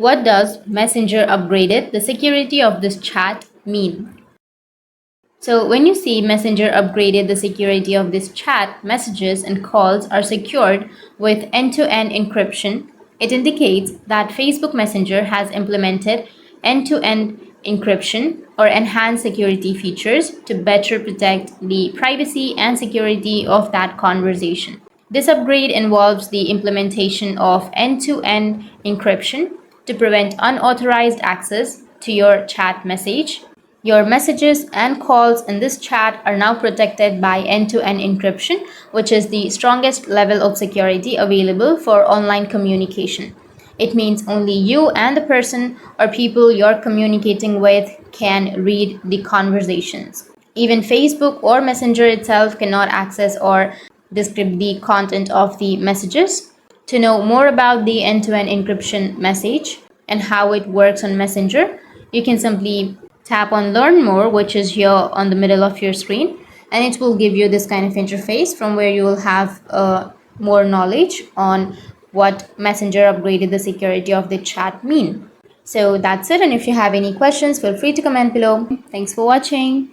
What does Messenger upgraded the security of this chat mean? So when you see Messenger upgraded the security of this chat, messages and calls are secured with end-to-end encryption, it indicates that Facebook Messenger has implemented end-to-end encryption or enhanced security features to better protect the privacy and security of that conversation. This upgrade involves the implementation of end-to-end encryption to prevent unauthorized access to your chat message. Your messages and calls in this chat are now protected by end-to-end encryption, which is the strongest level of security available for online communication. It means only you and the person or people you're communicating with can read the conversations. Even Facebook or Messenger itself cannot access or decrypt the content of the messages. To know more about the end-to-end encryption message and how it works on Messenger, you can simply tap on Learn More, which is here on the middle of your screen, and it will give you this kind of interface from where you will have more knowledge on what Messenger upgraded the security of the chat mean. So that's it, and if you have any questions, feel free to comment below. Thanks for watching.